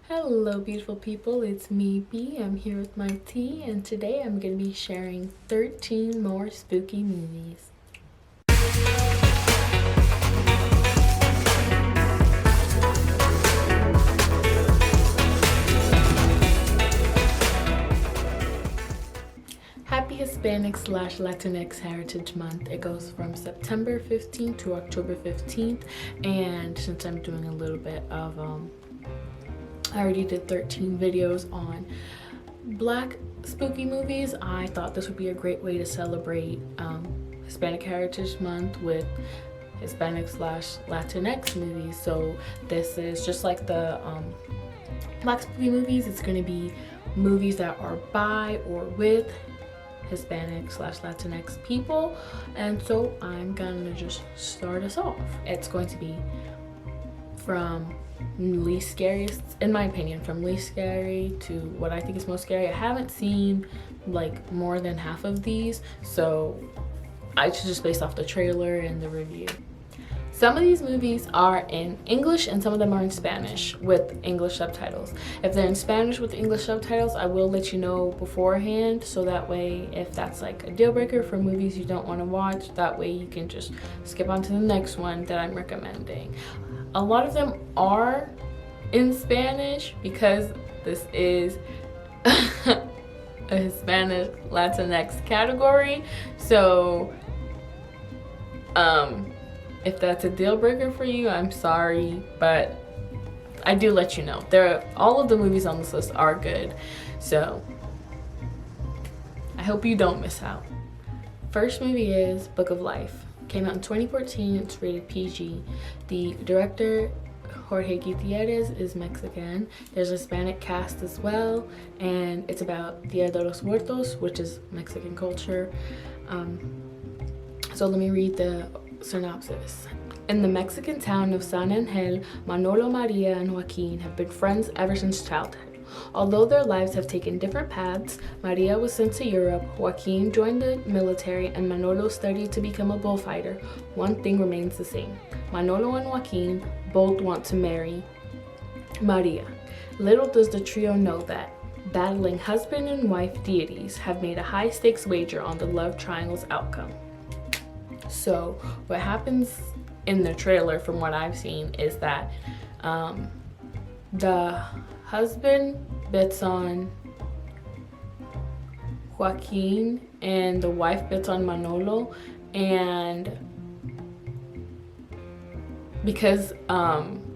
Hello beautiful people, it's me B. I'm here with my tea and today I'm going to be sharing 13 more spooky movies. Happy Hispanic/Latinx Heritage Month. It goes from September 15th to October 15th, and since I'm doing a little bit of I already did 13 videos on Black spooky movies, I thought this would be a great way to celebrate Hispanic Heritage Month with Hispanic/Latinx movies. So this is just like the Black spooky movies. It's going to be movies that are by or with Hispanic/Latinx people, and so I'm gonna just start us off. It's going to be from least scariest, in my opinion, from least scary to what I think is most scary. I haven't seen like more than half of these, so I should just based off the trailer and the review. Some of these movies are in English and some of them are in Spanish with English subtitles. If they're in Spanish with English subtitles, I will let you know beforehand, so that way if that's like a deal breaker for movies you don't want to watch, that way you can just skip on to the next one that I'm recommending. A lot of them are in Spanish because this is a Hispanic Latinx category, so if that's a deal breaker for you, I'm sorry, but I do let you know. All of the movies on this list are good, so I hope you don't miss out. First movie is Book of Life. Came out in 2014, it's rated PG. The director, Jorge Gutierrez, is Mexican. There's a Hispanic cast as well, and it's about Dia de los Muertos, which is Mexican culture. So let me read the synopsis. In the Mexican town of San Angel, Manolo, Maria, and Joaquin have been friends ever since childhood. Although their lives have taken different paths, Maria was sent to Europe, Joaquin joined the military, and Manolo studied to become a bullfighter, one thing remains the same. Manolo and Joaquin both want to marry Maria. Little does the trio know that battling husband and wife deities have made a high-stakes wager on the love triangle's outcome. So what happens in the trailer, from what I've seen, is that the husband bets on Joaquin and the wife bets on Manolo, and because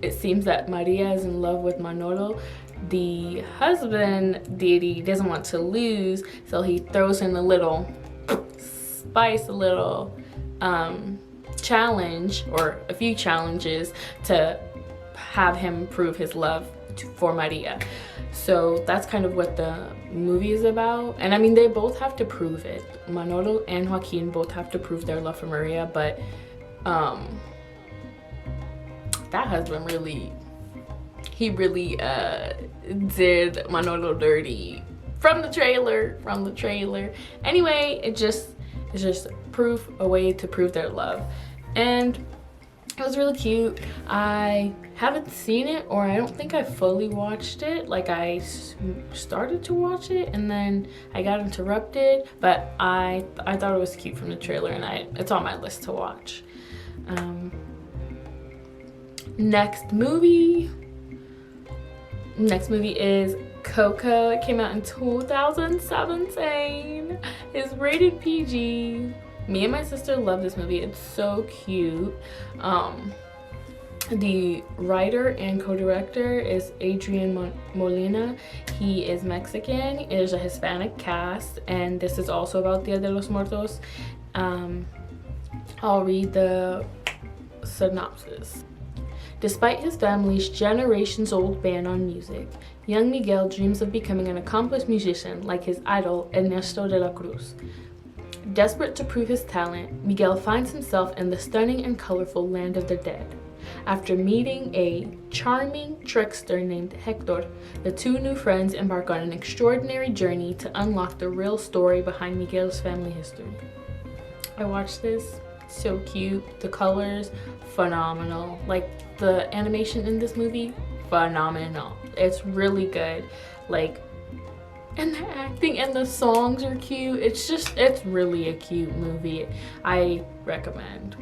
it seems that Maria is in love with Manolo, the husband deity doesn't want to lose, so he throws in a little spice, a little challenge, or a few challenges, to have him prove his love for Maria. So that's kind of what the movie is about, and I mean they both have to prove it. Manolo and Joaquin both have to prove their love for Maria, but that husband really did Manolo dirty from the trailer. Anyway, it's just a way to prove their love, and it was really cute. I haven't seen it, or I don't think I fully watched it. Like, I started to watch it and then I got interrupted, but I thought it was cute from the trailer, and it's on my list to watch. Next movie is Coco. It came out in 2017. It's rated PG. Me and my sister love this movie. It's so cute. The writer and co-director is Adrian Molina. He is Mexican. There's a Hispanic cast, and this is also about Dia de los Muertos. I'll read the synopsis. Despite his family's generations-old ban on music, young Miguel dreams of becoming an accomplished musician like his idol, Ernesto de la Cruz. Desperate to prove his talent, Miguel finds himself in the stunning and colorful land of the dead. After meeting a charming trickster named Hector, the two new friends embark on an extraordinary journey to unlock the real story behind Miguel's family history. I watched this. So cute. The colors, phenomenal. Like, the animation in this movie, phenomenal. It's really good. Like, and the acting and the songs are cute. It's really a cute movie. I recommend.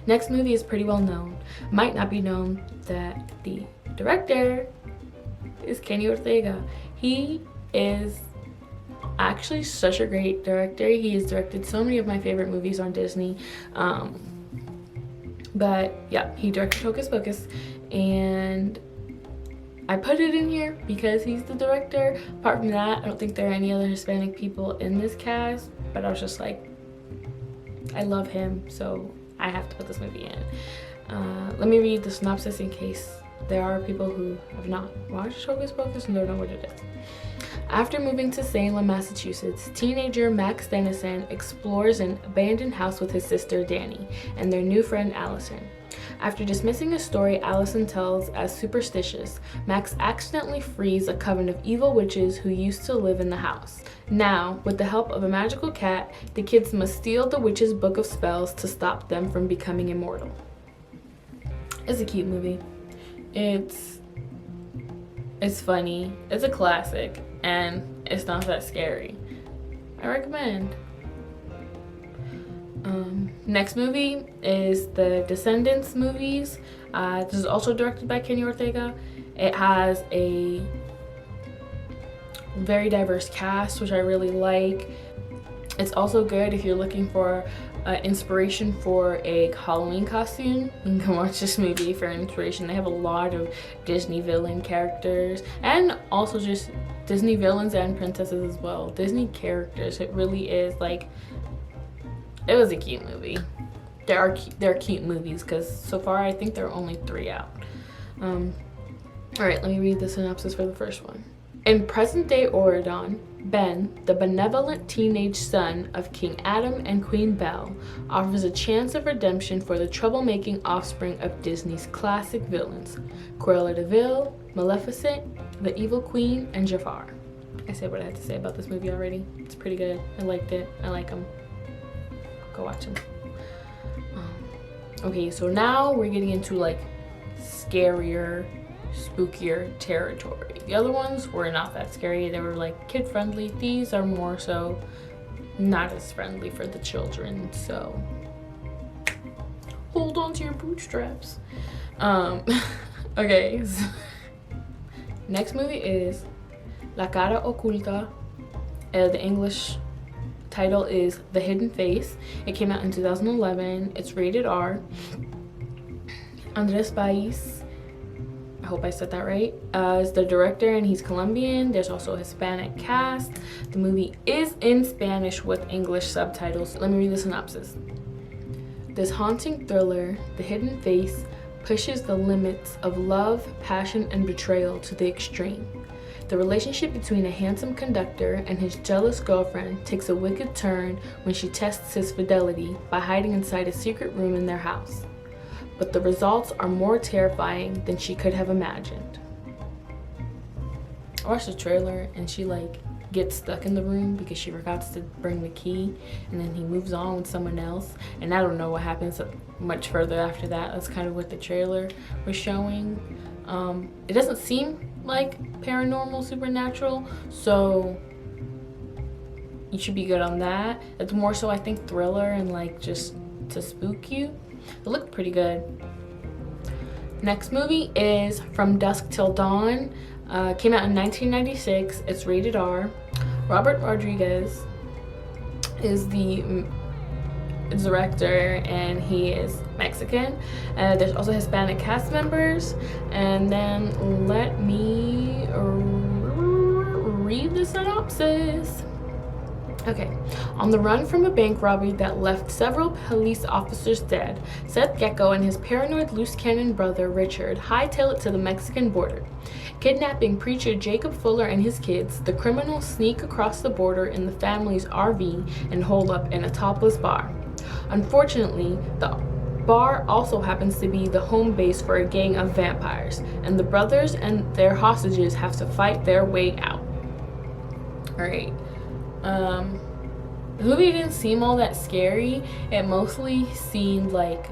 Next movie is pretty well known. Might not be known that the director is Kenny Ortega. He is actually such a great director. He has directed so many of my favorite movies on Disney. But yeah, he directed Hocus Pocus, and I put it in here because he's the director. Apart from that, I don't think there are any other Hispanic people in this cast, but I was just like, I love him, so I have to put this movie in. Let me read the synopsis in case there are people who have not watched Hocus Pocus and don't know what it is. After moving to Salem, Massachusetts, teenager Max Dennison explores an abandoned house with his sister Danny and their new friend Allison. After dismissing a story Allison tells as superstitious, Max accidentally frees a coven of evil witches who used to live in the house. Now, with the help of a magical cat, the kids must steal the witch's book of spells to stop them from becoming immortal. It's a cute movie. It's funny. It's a classic, and it's not that scary. I recommend. Next movie is the Descendants movies. This is also directed by Kenny Ortega. It has a very diverse cast, which I really like. It's also good if you're looking for inspiration for a Halloween costume. You can watch this movie for inspiration. They have a lot of Disney villain characters, and also just Disney villains and princesses as well. Disney characters. It really is like, it was a cute movie. They're cute movies because so far I think there are only 3 out. All right, let me read the synopsis for the first one. In present-day Oregon, Ben, the benevolent teenage son of King Adam and Queen Belle, offers a chance of redemption for the troublemaking offspring of Disney's classic villains, Cruella de Vil, Maleficent, the Evil Queen, and Jafar. I said what I had to say about this movie already. It's pretty good. I liked it. I like them. Go watch them. Okay, so now we're getting into like scarier, spookier territory. The other ones were not that scary. They were like kid friendly. These are more so not as friendly for the children, so hold on to your bootstraps. Okay, so next movie is La Cara Oculta. The English title is The Hidden Face. It came out in 2011. It's rated R. Andres Pais, I hope I said that right, is the director, and he's Colombian. There's also a Hispanic cast. The movie is in Spanish with English subtitles. Let me read the synopsis. This haunting thriller, The Hidden Face, pushes the limits of love, passion, and betrayal to the extreme. The relationship between a handsome conductor and his jealous girlfriend takes a wicked turn when she tests his fidelity by hiding inside a secret room in their house. But the results are more terrifying than she could have imagined. I watched the trailer and she like gets stuck in the room because she forgot to bring the key, and then he moves on with someone else, and I don't know what happens much further after that. That's kind of what the trailer was showing. It doesn't seem like paranormal, supernatural, so you should be good on that. It's more so I think thriller and like just to spook you. It looked pretty good. Next movie is From Dusk Till Dawn. Came out in 1996. It's rated R. Robert Rodriguez is the director, and he is Mexican. There's also Hispanic cast members. And then let me read the synopsis. Okay. On the run from a bank robbery that left several police officers dead, Seth Gecko and his paranoid loose cannon brother Richard hightail it to the Mexican border. Kidnapping preacher Jacob Fuller and his kids, the criminals sneak across the border in the family's RV and hole up in a topless bar. Unfortunately, the bar also happens to be the home base for a gang of vampires, and the brothers and their hostages have to fight their way out. Alright. The movie didn't seem all that scary. It mostly seemed like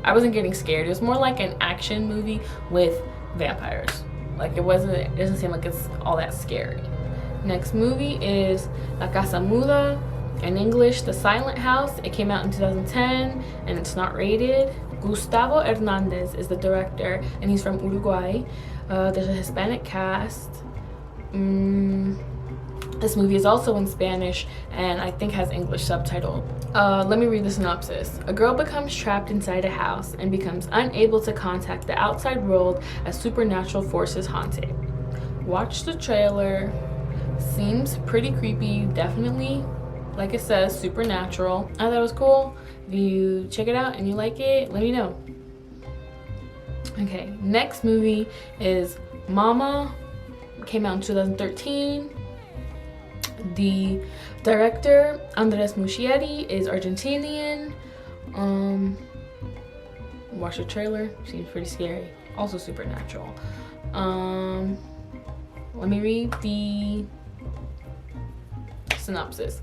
I wasn't getting scared. It was more like an action movie with vampires. Like it doesn't seem like it's all that scary. Next movie is La Casa Mula, in English, The Silent House. It came out in 2010 and it's not rated. Gustavo Hernandez is the director and he's from Uruguay. There's a Hispanic cast. This movie is also in Spanish and I think has English subtitles. Let me read the synopsis. A girl becomes trapped inside a house and becomes unable to contact the outside world as supernatural forces haunt it. Watch the trailer. Seems pretty creepy, definitely, like it says, supernatural. I thought it was cool. If you check it out and you like it, let me know. Okay, next movie is Mama. Came out in 2013. The director, Andres Muschietti, is Argentinian. Watch the trailer. Seems pretty scary. Also supernatural. Let me read the synopsis.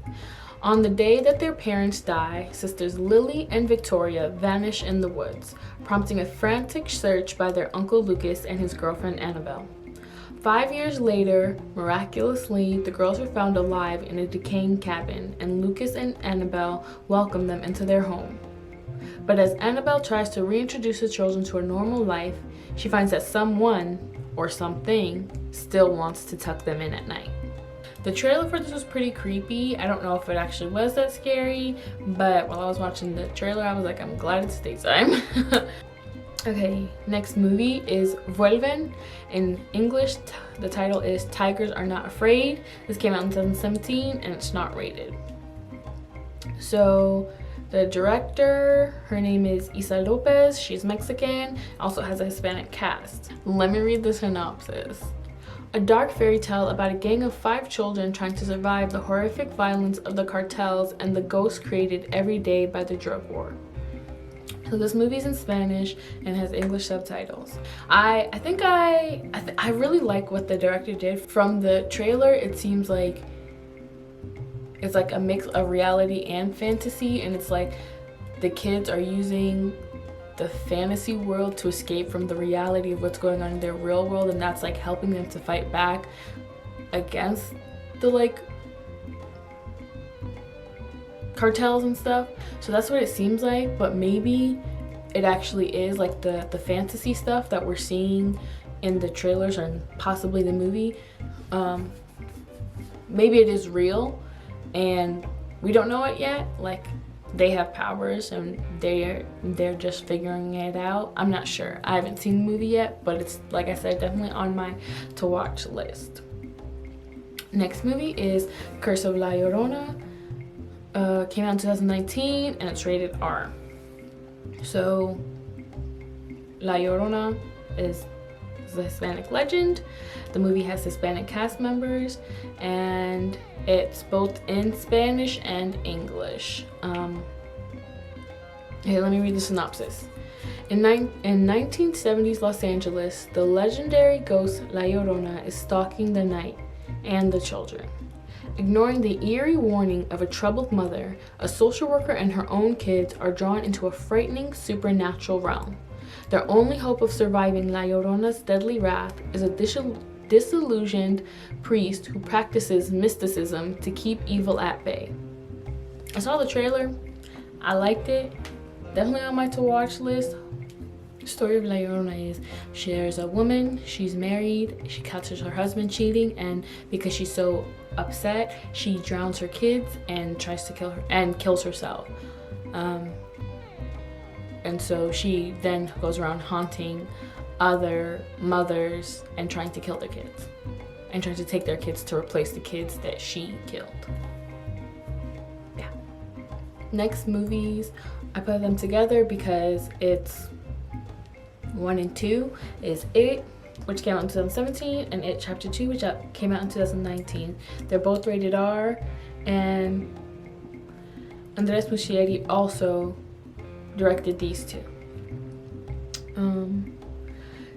On the day that their parents die, sisters Lily and Victoria vanish in the woods, prompting a frantic search by their uncle Lucas and his girlfriend Annabelle. 5 years later, miraculously, the girls are found alive in a decaying cabin, and Lucas and Annabelle welcome them into their home. But as Annabelle tries to reintroduce the children to a normal life, she finds that someone, or something, still wants to tuck them in at night. The trailer for this was pretty creepy. I don't know if it actually was that scary, but while I was watching the trailer, I was like, I'm glad it's daytime. Okay, next movie is Vuelven. In English, the title is Tigers Are Not Afraid. This came out in 2017 and it's not rated. So the director, her name is Isa Lopez. She's Mexican, also has a Hispanic cast. Let me read the synopsis. A dark fairy tale about a gang of 5 children trying to survive the horrific violence of the cartels and the ghosts created every day by the drug war. So this movie's in Spanish and has English subtitles. I really like what the director did. From the trailer, it seems like it's like a mix of reality and fantasy, and it's like the kids are using the fantasy world to escape from the reality of what's going on in their real world, and that's like helping them to fight back against the like cartels and stuff. So that's what it seems like, but maybe it actually is like the fantasy stuff that we're seeing in the trailers and possibly the movie. Maybe it is real and we don't know it yet. Like they have powers and they're just figuring it out. I'm not sure. I haven't seen the movie yet, but it's, like I said, definitely on my to watch list. Next movie is Curse of La Llorona. Came out in 2019 and it's rated R. So La Llorona is a Hispanic legend. The movie has Hispanic cast members and it's both in Spanish and English. Okay, let me read the synopsis. In 1970s Los Angeles, the legendary ghost La Llorona is stalking the night and the children. Ignoring the eerie warning of a troubled mother, a social worker and her own kids are drawn into a frightening supernatural realm. Their only hope of surviving La Llorona's deadly wrath is a disillusioned priest who practices mysticism to keep evil at bay. I saw the trailer. I liked it. Definitely on my to-watch list. The story of La Llorona is there's a woman, she's married, she catches her husband cheating, and because she's so upset, she drowns her kids and tries to kill her and kills herself. And so she then goes around haunting other mothers and trying to kill their kids and trying to take their kids to replace the kids that she killed. Yeah. Next movies, I put them together because it's 1 and 2 is It, which came out in 2017, and It Chapter 2, which came out in 2019. They're both rated R, and Andres Muschietti also directed these two.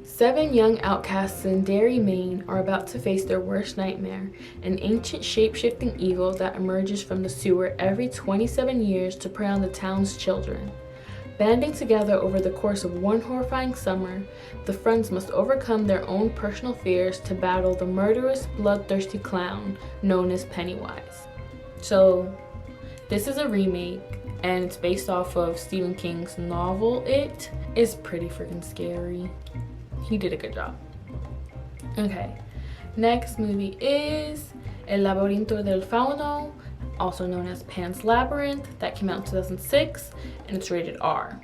7 young outcasts in Derry, Maine are about to face their worst nightmare, an ancient shape-shifting evil that emerges from the sewer every 27 years to prey on the town's children. Banding together over the course of one horrifying summer, the friends must overcome their own personal fears to battle the murderous, bloodthirsty clown known as Pennywise. So, this is a remake, and it's based off of Stephen King's novel. It is pretty freaking scary. He did a good job. Okay, next movie is El Laberinto del Fauno, also known as Pan's Labyrinth. That came out in 2006, and it's rated R.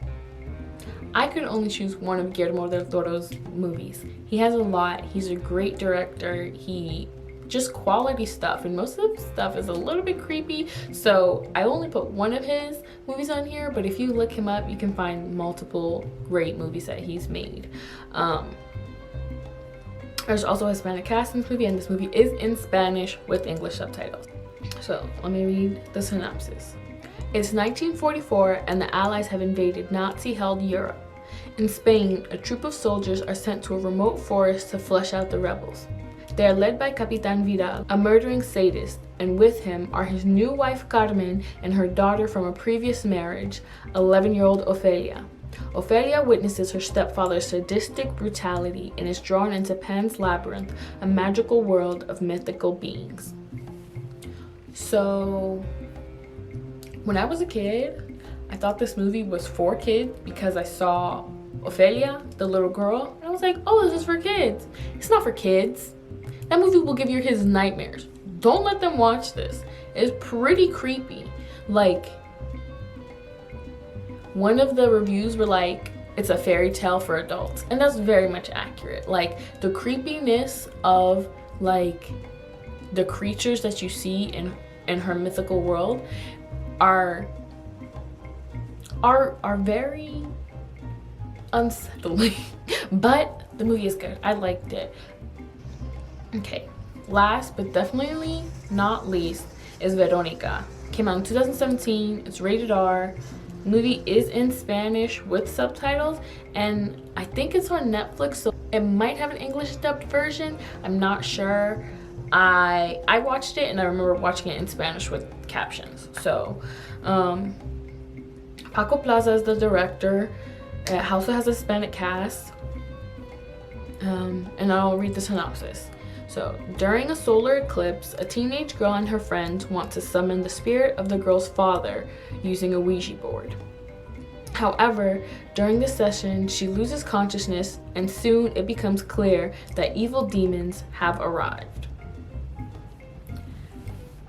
I could only choose one of Guillermo del Toro's movies. He has a lot. He's a great director. He just quality stuff, and most of the stuff is a little bit creepy, so I only put one of his movies on here, but if you look him up, you can find multiple great movies that he's made. There's also a Hispanic cast in this movie, and this movie is in Spanish with English subtitles. So let me read the synopsis. It's 1944 and the Allies have invaded Nazi-held Europe. In Spain, a troop of soldiers are sent to a remote forest to flush out the rebels. They are led by Capitan Vidal, a murdering sadist, and with him are his new wife Carmen and her daughter from a previous marriage, 11-year-old Ofelia. Ofelia witnesses her stepfather's sadistic brutality and is drawn into Pan's Labyrinth, a magical world of mythical beings. So, when I was a kid, I thought this movie was for kids because I saw Ofelia, the little girl, and I was like, oh, this is for kids. It's not for kids. That movie will give your kids nightmares. Don't let them watch this. It's pretty creepy. Like, one of the reviews were like, it's a fairy tale for adults. And that's very much accurate. Like, the creepiness of, like, the creatures that you see in her mythical world are very unsettling. But the movie is good. I liked it. Okay, last but definitely not least is Veronica. Came out in 2017. It's rated R. The movie is in Spanish with subtitles, and I think it's on Netflix, so it might have an English dubbed version. I'm not sure. I watched it, and I remember watching it in Spanish with captions. So Paco Plaza is the director. It also has a Hispanic cast, and I'll read the synopsis. So, during a solar eclipse, a teenage girl and her friends want to summon the spirit of the girl's father using a Ouija board. However, during the session, she loses consciousness, and soon it becomes clear that evil demons have arrived.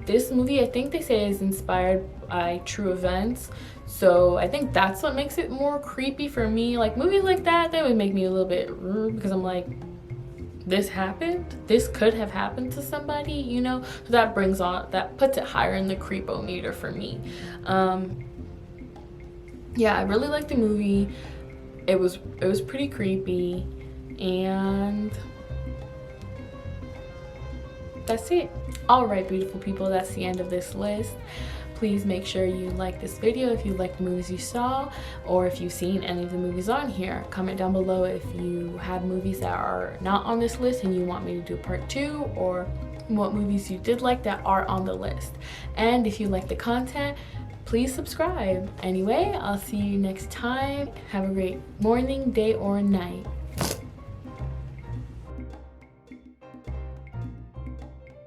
This movie, I think they say, is inspired by true events, so I think that's what makes it more creepy for me. Like, movies like that would make me a little bit rude, because I'm like, this happened? This could have happened to somebody, you know? So that puts it higher in the creepometer for me. Yeah, I really liked the movie. It was pretty creepy, and that's it. All right, beautiful people, that's the end of this list. Please make sure you like this video if you like the movies you saw, or if you've seen any of the movies on here. Comment down below if you have movies that are not on this list and you want me to do part 2, or what movies you did like that are on the list. And if you like the content, please subscribe. Anyway, I'll see you next time. Have a great morning, day, or night.